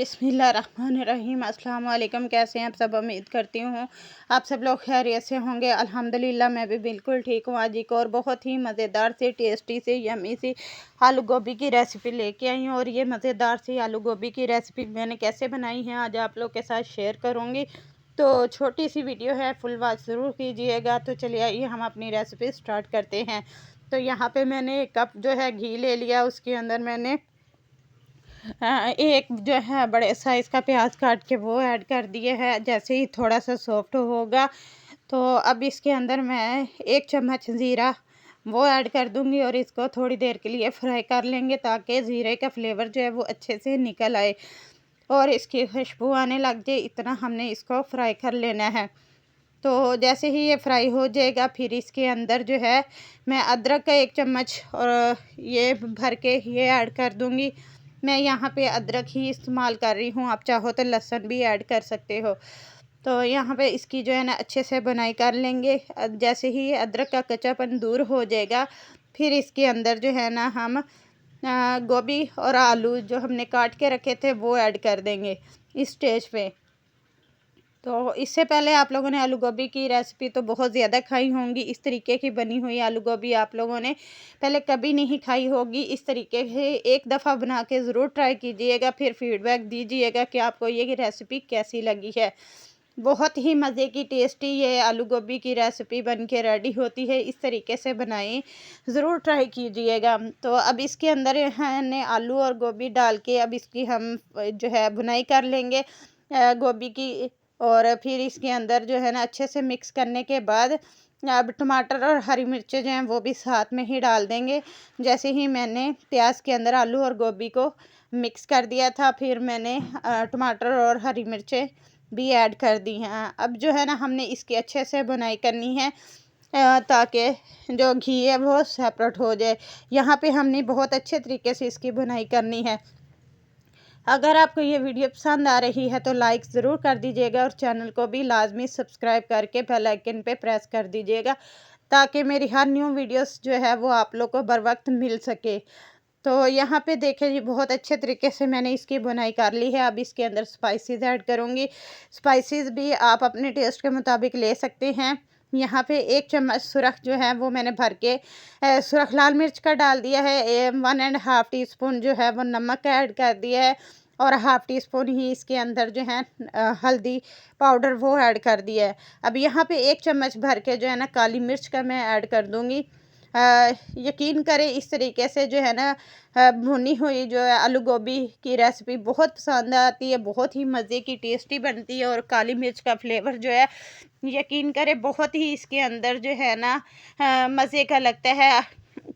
बिस्मिल्लाहिर्रहमानिर्रहीम। अस्सलाम वालेकुम। कैसे हैं आप सब? उम्मीद करती हूँ आप सब लोग खैरियत से होंगे। अल्हम्दुलिल्लाह मैं भी बिल्कुल ठीक हूँ। आज एक और बहुत ही मज़ेदार से टेस्टी से यम्मी सी आलू गोभी की रेसिपी लेके आई हूँ। और ये मज़ेदार सी आलू गोभी की रेसिपी मैंने कैसे बनाई है आज आप लोग के साथ शेयर करूँगी। तो छोटी सी वीडियो है, फुल वॉच ज़रूर कीजिएगा। तो चलिए आइए हम अपनी रेसिपी स्टार्ट करते हैं। तो यहाँ पे मैंने 1 कप जो है घी ले लिया। उसके अंदर मैंने एक जो है बड़े साइज़ का प्याज काट के वो ऐड कर दिए है। जैसे ही थोड़ा सा सॉफ्ट होगा तो अब इसके अंदर मैं 1 चम्मच ज़ीरा वो ऐड कर दूंगी और इसको थोड़ी देर के लिए फ्राई कर लेंगे ताकि ज़ीरे का फ्लेवर जो है वो अच्छे से निकल आए और इसकी खुशबू आने लग जाए। इतना हमने इसको फ्राई कर लेना है। तो जैसे ही ये फ्राई हो जाएगा फिर इसके अंदर जो है मैं अदरक का 1 चम्मच और ये भर के ये ऐड कर दूंगी। मैं यहाँ पे अदरक ही इस्तेमाल कर रही हूँ, आप चाहो तो लहसुन भी ऐड कर सकते हो। तो यहाँ पे इसकी जो है ना अच्छे से बुनाई कर लेंगे। जैसे ही अदरक का कच्चापन दूर हो जाएगा फिर इसके अंदर जो है ना हम गोभी और आलू जो हमने काट के रखे थे वो ऐड कर देंगे इस स्टेज पे। तो इससे पहले आप लोगों ने आलू गोभी की रेसिपी तो बहुत ज़्यादा खाई होंगी। इस तरीके की बनी हुई आलू गोभी आप लोगों ने पहले कभी नहीं खाई होगी। इस तरीके से एक दफ़ा बना के ज़रूर ट्राई कीजिएगा, फिर फीडबैक दीजिएगा कि आपको ये रेसिपी कैसी लगी है। बहुत ही मज़े की टेस्टी ये आलू गोभी की रेसिपी बन के रेडी होती है। इस तरीके से बनाएं, ज़रूर ट्राई कीजिएगा। तो अब इसके अंदर हमने आलू और गोभी डाल के अब इसकी हम जो है बुनाई कर लेंगे गोभी की। और फिर इसके अंदर जो है ना अच्छे से मिक्स करने के बाद अब टमाटर और हरी मिर्चें जो हैं वो भी साथ में ही डाल देंगे। जैसे ही मैंने प्याज के अंदर आलू और गोभी को मिक्स कर दिया था फिर मैंने टमाटर और हरी मिर्चें भी ऐड कर दी हैं। अब जो है ना हमने इसकी अच्छे से बुनाई करनी है ताकि जो घी है वो सेपरेट हो जाए। यहाँ पे हमने बहुत अच्छे तरीके से इसकी बुनाई करनी है। अगर आपको ये वीडियो पसंद आ रही है तो लाइक ज़रूर कर दीजिएगा और चैनल को भी लाजमी सब्सक्राइब करके बेल आइकन पे प्रेस कर दीजिएगा ताकि मेरी हर न्यू वीडियोस जो है वो आप लोग को बर वक्त मिल सके। तो यहाँ पे देखें जी बहुत अच्छे तरीके से मैंने इसकी बुनाई कर ली है। अब इसके अंदर स्पाइसेस ऐड करूँगी। स्पाइसेस भी आप अपने टेस्ट के मुताबिक ले सकते हैं। यहाँ पे 1 चम्मच सुरख जो है वो मैंने भर के सुरख लाल मिर्च का डाल दिया है। 1.5 टीस्पून जो है वो नमक का ऐड कर दिया है और 1/2 टीस्पून ही इसके अंदर जो है हल्दी पाउडर वो ऐड कर दिया है। अब यहाँ पे 1 चम्मच भर के जो है ना काली मिर्च का मैं ऐड कर दूँगी। यकीन करें इस तरीके से जो है ना भुनी हुई जो है आलू गोभी की रेसिपी बहुत पसंद आती है। बहुत ही मज़े की टेस्टी बनती है और काली मिर्च का फ्लेवर जो है यकीन करें बहुत ही इसके अंदर जो है ना मज़े का लगता है।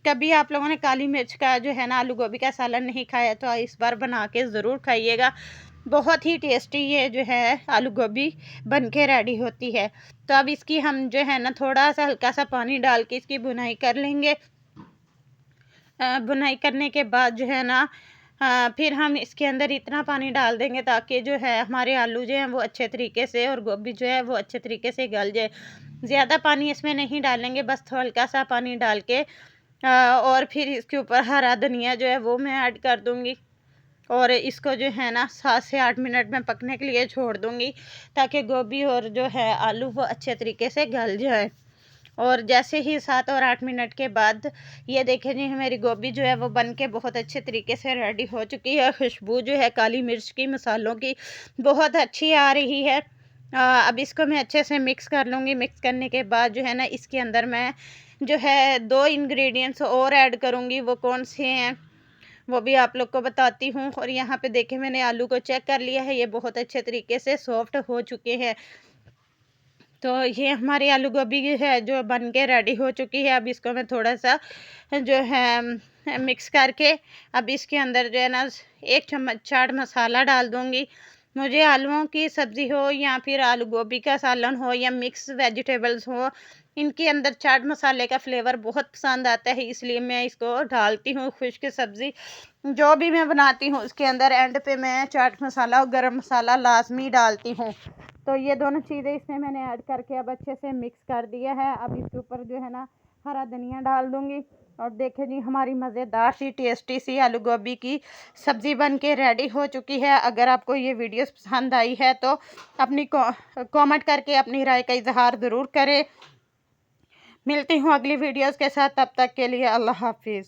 कभी आप लोगों ने काली मिर्च का जो है ना आलू गोभी का सालन नहीं खाया तो इस बार बना के ज़रूर खाइएगा। बहुत ही टेस्टी ये जो है आलू गोभी बन के रेडी होती है। तो अब इसकी हम जो है ना थोड़ा सा हल्का सा पानी डाल के इसकी बुनाई कर लेंगे। बुनाई करने के बाद जो है ना फिर हम इसके अंदर इतना पानी डाल देंगे ताकि जो है हमारे आलू जो हैं वो अच्छे तरीके से और गोभी जो है वो अच्छे तरीके से गल जाए। ज़्यादा पानी इसमें नहीं डालेंगे, बस हल्का सा पानी डाल के और फिर इसके ऊपर हरा धनिया जो है वो मैं ऐड कर दूँगी और इसको जो है ना 7 से 8 मिनट में पकने के लिए छोड़ दूँगी ताकि गोभी और जो है आलू वो अच्छे तरीके से गल जाए। और जैसे ही 7 और 8 मिनट के बाद ये देखें जी मेरी गोभी जो है वो बन के बहुत अच्छे तरीके से रेडी हो चुकी है। खुशबू जो है काली मिर्च की मसालों की बहुत अच्छी आ रही है। अब इसको मैं अच्छे से मिक्स कर लूँगी। मिक्स करने के बाद जो है ना इसके अंदर मैं जो है 2 इंग्रेडिएंट्स और ऐड करूँगी। वो कौन से हैं वो भी आप लोग को बताती हूँ। और यहाँ पे देखें मैंने आलू को चेक कर लिया है, ये बहुत अच्छे तरीके से सॉफ्ट हो चुके हैं। तो ये हमारी आलू गोभी है जो बन के रेडी हो चुकी है। अब इसको मैं थोड़ा सा जो है मिक्स करके अब इसके अंदर जो है ना 1 चम्मच चाट मसाला डाल दूँगी। मुझे आलूओं की सब्ज़ी हो या फिर आलू गोभी का सालन हो या मिक्स वेजिटेबल्स हो, इनके अंदर चाट मसाले का फ्लेवर बहुत पसंद आता है, इसलिए मैं इसको डालती हूँ। खुश्क सब्ज़ी जो भी मैं बनाती हूँ उसके अंदर एंड पे मैं चाट मसाला और गरम मसाला लाजमी डालती हूँ। तो ये दोनों चीज़ें इसमें मैंने ऐड करके अब अच्छे से मिक्स कर दिया है। अब इसके ऊपर जो है ना हरा धनिया डाल दूँगी और देखें जी, हमारी मज़ेदार सी टेस्टी सी आलू गोभी की सब्ज़ी बन के रेडी हो चुकी है। अगर आपको ये वीडियोस पसंद आई है तो अपनी कमेंट करके अपनी राय का इजहार ज़रूर करें। मिलती हूँ अगली वीडियोस के साथ, तब तक के लिए अल्लाह हाफिज़।